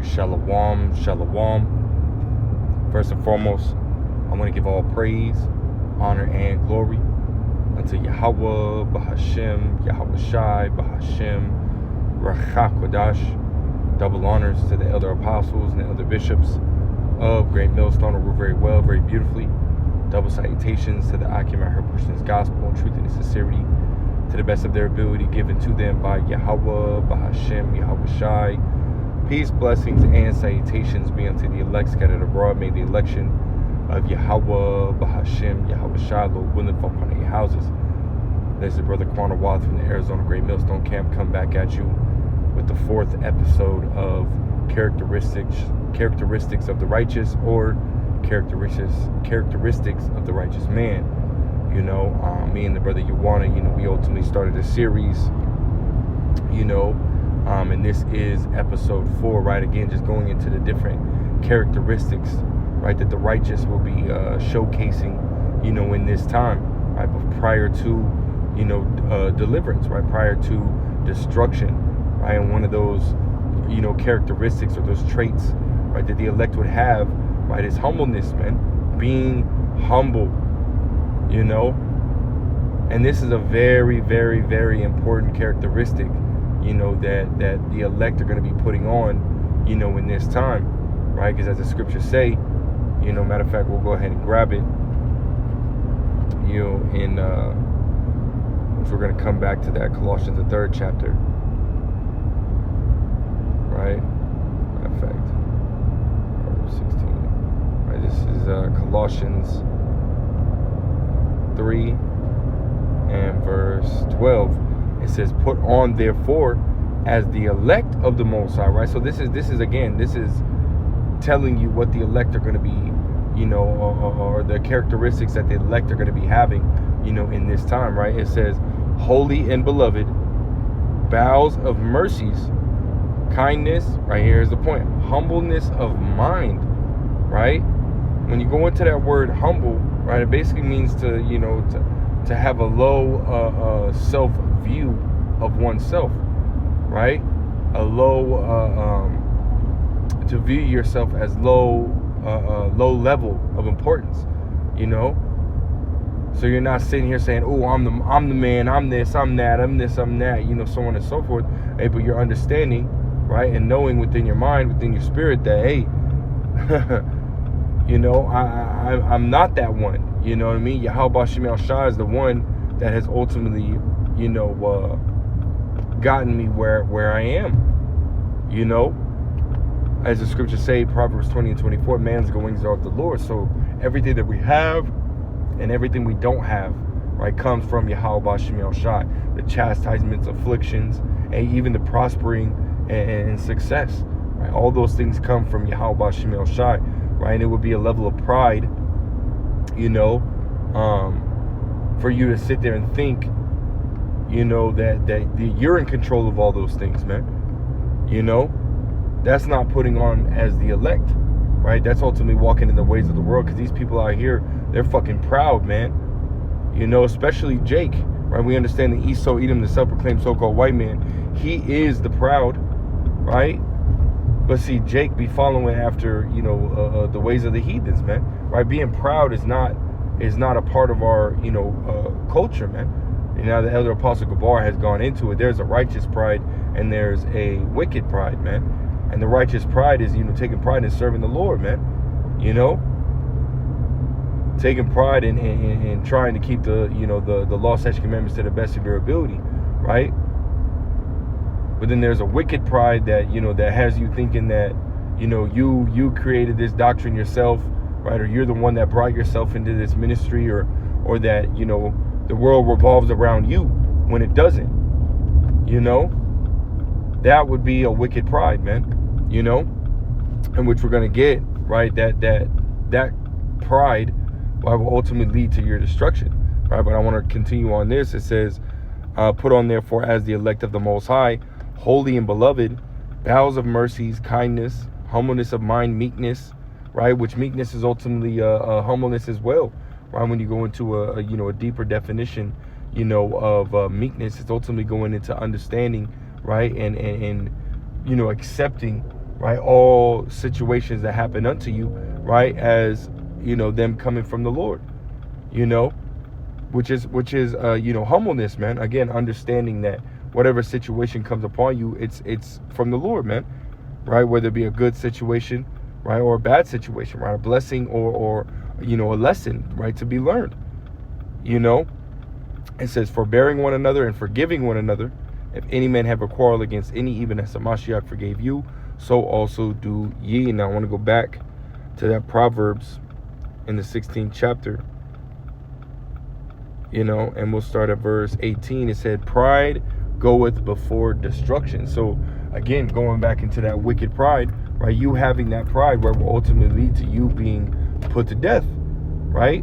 right, shalom, shalom. First and foremost, I want to give all praise, honor, and glory unto Yahweh, Bahashem, Yahweh Shai, Bahashem, Rachakwadash. Double honors to the elder apostles and the elder bishops of Great Millstone, who rule very well, very beautifully. Double salutations to the Akim and her pushing this gospel in truth and in sincerity, to the best of their ability, given to them by Yahweh, Bahashem, Yahweh Shai. Peace, blessings, and salutations be unto the elect scattered abroad. May the election of Yahweh, Bahashem, Yahweh Shai, Lord willing, fall upon their houses. There's the brother Quanah Watt from the Arizona Great Millstone Camp come back at you with the fourth episode of characteristics of the righteous, or characteristics of the righteous man. Me and the brother Yuwana, we ultimately started a series, and this is episode 4, right? Again, just going into the different characteristics, right, that the righteous will be showcasing, in this time, right? But prior to, deliverance, right? Prior to destruction, right? And one of those, characteristics or those traits, right, that the elect would have, right, is humbleness, man. Being humble, And this is a very, very, very important characteristic, that the elect are going to be putting on, in this time, right? Because as the scriptures say, matter of fact, we'll go ahead and grab it, in, which we're going to come back to that, Colossians, the 3rd chapter, right? Matter of fact, Proverbs 16, right? This is Colossians 3 and verse 12. It says, put on therefore as the elect of the Most High, right? So this is telling you what the elect are going to be, or the characteristics that the elect are going to be having, in this time, right? It says, holy and beloved, bowels of mercies, kindness, right? Here's the point, humbleness of mind, right? When you go into that word humble, right, it basically means to have a low self view of oneself, right? A low to view yourself as low level of importance, So you're not sitting here saying, "Oh, I'm the man, I'm this, I'm that, I'm this, I'm that," so on and so forth. Hey, but you're understanding, right, and knowing within your mind, within your spirit that, hey, I'm not that one. You know what I mean? Yahweh Shemel Shah is the one that has ultimately, gotten me where I am. As the scriptures say, Proverbs 20 and 24, man's goings are of the Lord. So everything that we have and everything we don't have, right, comes from Yahweh Shemel Shah. The chastisements, afflictions, and even the prospering and success, right? All those things come from Yahweh Shemel Shah, right? And it would be a level of pride, for you to sit there and think, that you're in control of all those things, man. That's not putting on as the elect, right? That's ultimately walking in the ways of the world, because these people out here, they're fucking proud, man. Especially Jake, right? We understand the C.O.R.M, the self-proclaimed so-called white man, he is the proud, right? But see, Jake be following after, the ways of the heathens, man, right? Being proud is not a part of our, culture, man. The elder apostle Gabar has gone into it. There's a righteous pride and there's a wicked pride, man. And the righteous pride is, taking pride in serving the Lord, man. Taking pride in trying to keep the law, statutes, commandments to the best of your ability, right? But then there's a wicked pride that, that has you thinking that, you created this doctrine yourself, right? Or you're the one that brought yourself into this ministry, or that, the world revolves around you when it doesn't, that would be a wicked pride, man, and which we're going to get, right? That pride will ultimately lead to your destruction, right? But I want to continue on this. It says, put on therefore as the elect of the Most High, holy and beloved, bowels of mercies, kindness, humbleness of mind, meekness, right? Which meekness is ultimately humbleness as well, right? When you go into a deeper definition, of meekness, it's ultimately going into understanding, right? And accepting, right, all situations that happen unto you, right, as, them coming from the Lord, which is humbleness, man. Again, understanding that whatever situation comes upon you, it's from the Lord, man, right? Whether it be a good situation, right, or a bad situation, right, a blessing or a lesson, right, to be learned. It says, forbearing one another and forgiving one another, if any man have a quarrel against any, even as the Mashiach forgave you, so also do ye. Now I want to go back to that Proverbs in the 16th chapter, and we'll start at verse 18. It said, pride goeth before destruction. So again, going back into that wicked pride, right? You having that pride where will ultimately lead to you being put to death, right?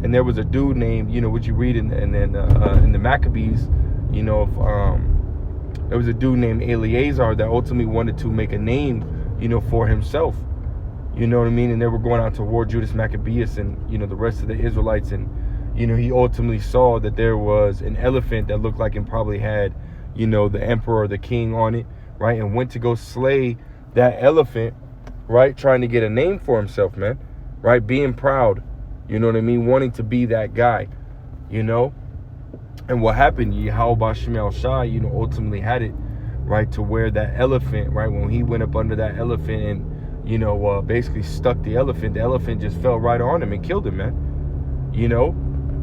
And there was a dude named, what you read in the Maccabees, there was a dude named Eleazar that ultimately wanted to make a name, for himself. You know what I mean? And they were going out to war, Judas Maccabeus and, the rest of the Israelites. And, he ultimately saw that there was an elephant that looked like it probably had, the emperor or the king on it, right? And went to go slay that elephant, right? Trying to get a name for himself, man, right? Being proud, you know what I mean? Wanting to be that guy, And what happened, Yahweh Shemel Shai, ultimately had it, right, to where that elephant, right, when he went up under that elephant and, basically stuck the elephant just fell right on him and killed him, man,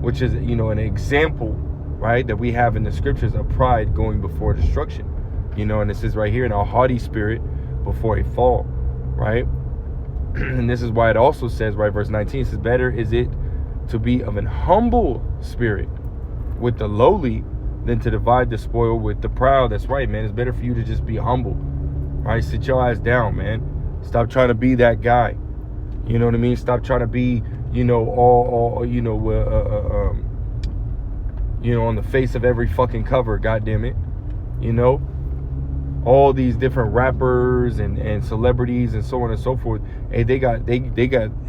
which is, an example, right, that we have in the scriptures of pride going before destruction, and it says right here, in a haughty spirit before a fall, right? And this is why it also says, right, verse 19, it says, better is it to be of an humble spirit with the lowly than to divide the spoil with the proud. That's right, man. It's better for you to just be humble, right? Sit your ass down, man. Stop trying to be that guy. You know what I mean? Stop trying to be, all on the face of every fucking cover, goddamn it. All these different rappers and celebrities and so on and so forth. Hey, they got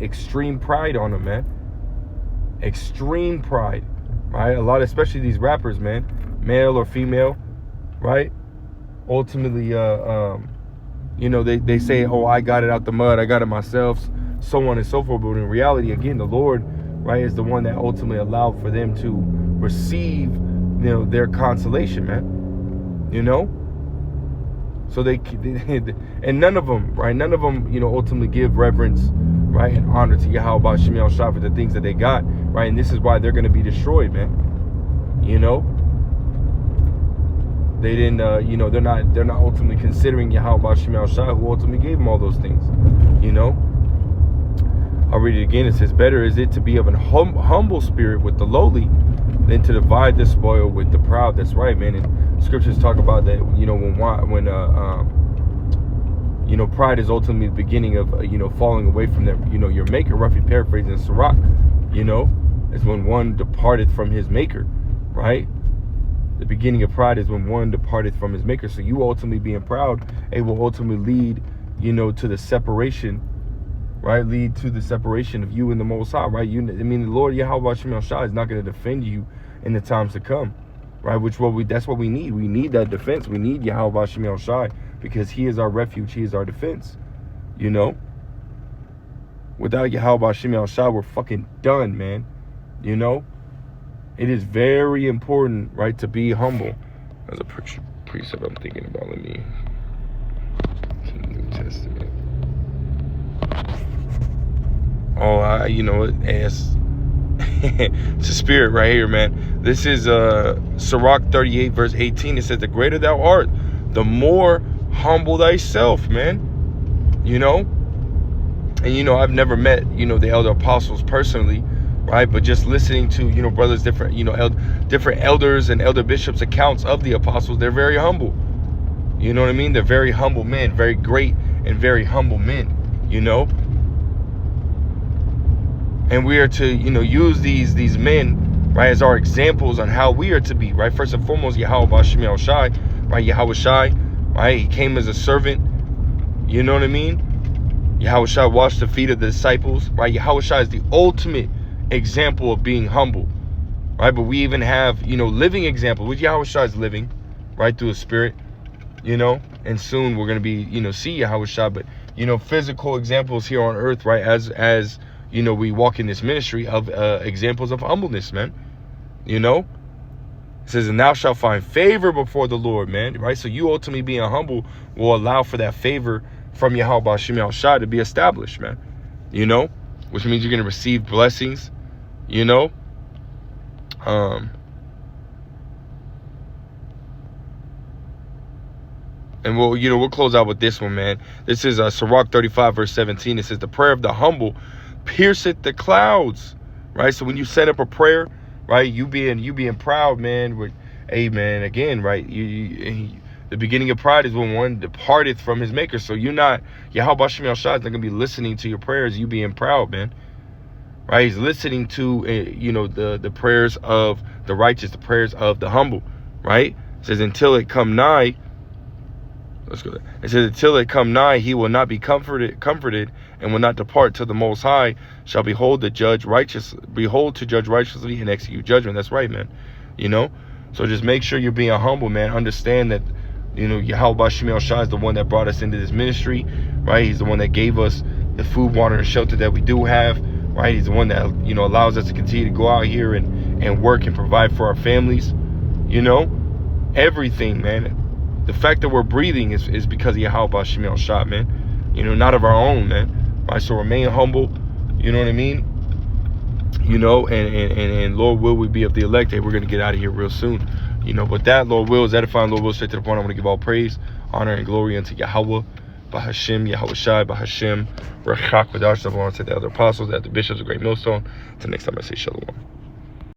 extreme pride on them, man. Extreme pride, right? A lot, especially these rappers, man, male or female, right? Ultimately, they say, oh, I got it out the mud, I got it myself, so on and so forth. But in reality, again, the Lord, right, is the one that ultimately allowed for them to receive, their consolation, man. So they and none of them, right? None of them, ultimately give reverence, right, and honor to Yahweh Shemel Shah for the things that they got, right? And this is why they're going to be destroyed, man. They didn't, they're not ultimately considering Yahweh Shemel Shah, who ultimately gave them all those things. I'll read it again. It says, better is it to be of an humble spirit with the lowly than to divide the spoil with the proud. That's right, man. And scriptures talk about that, when pride is ultimately the beginning of, falling away from them, your maker, roughly paraphrasing C.O.R.M, is when one departed from his maker, right? The beginning of pride is when one departed from his maker. So you ultimately being proud, it will ultimately lead, to the separation, right? Lead to the separation of you and the Most High, right? The Lord Yahweh Shemel Shah is not going to defend you in the times to come, right? That's what we need. We need that defense. We need Yahweh Shemel Shah because He is our refuge. He is our defense. Without Yahweh Shemel Shah, we're fucking done, man. It is very important, right, to be humble. As a precept I'm thinking about. Let me to the New Testament. Oh, it's a spirit right here, man. This is Sirach 38 verse 18. It says, the greater thou art, the more humble thyself, man. And I've never met the elder apostles personally, right? But just listening to brothers, different different elders and elder bishops' accounts of the apostles, they're very humble. You know what I mean? They're very humble men, very great and very humble men. And we are to, use these men, right, as our examples on how we are to be, right? First and foremost, Yahweh Shemel Shai, right? Yahweh Shai, right? He came as a servant. You know what I mean? Yahweh Shai washed the feet of the disciples, right? Yahweh Shai is the ultimate example of being humble, right? But we even have, living examples, which Yahweh Shai is living, right, through His Spirit. you know, and soon we're going to be, see Yahweh Shai. But, physical examples here on earth, right, as we walk in this ministry of examples of humbleness, man. It says, and thou shalt find favor before the Lord, man, right? So you ultimately being humble will allow for that favor from Yahweh B'Hashem Yahweh Shai to be established, man, which means you're going to receive blessings, And we'll close out with this one, man. This is Sirach 35, verse 17. It says, the prayer of the humble pierceth the clouds, right? So when you set up a prayer, right, you being proud, man, amen, again, right, the beginning of pride is when one departeth from his maker. So you're not, Yahweh B'Hashem Yahweh Shai is not going to be listening to your prayers, you being proud, man, right? He's listening to, the prayers of the righteous, the prayers of the humble, right? It says, until it come nigh, let's go there. It says, until it come nigh, he will not be comforted, and will not depart till the Most High shall behold to judge righteously and execute judgment. That's right, man. So just make sure you're being humble, man. Understand that, Yahweh B'Hashem Yahweh Shai is the one that brought us into this ministry, right? He's the one that gave us the food, water, and shelter that we do have, right? He's the one that, allows us to continue to go out here and work and provide for our families, everything, man. The fact that we're breathing is because of Yahweh B'Hashem Yahweh Shai, man. Not of our own, man. Right? So remain humble. You know what I mean? And Lord will we be of the elect. Hey, we're going to get out of here real soon. But that, Lord will, is edifying. Lord will, straight to the point. I want to give all praise, honor, and glory unto Yahweh B'Hashem Yahweh Shai B'Hashem Rechak V'Dash. I want to say the other apostles, the bishops, the great millstone. Until next time, I say shalom.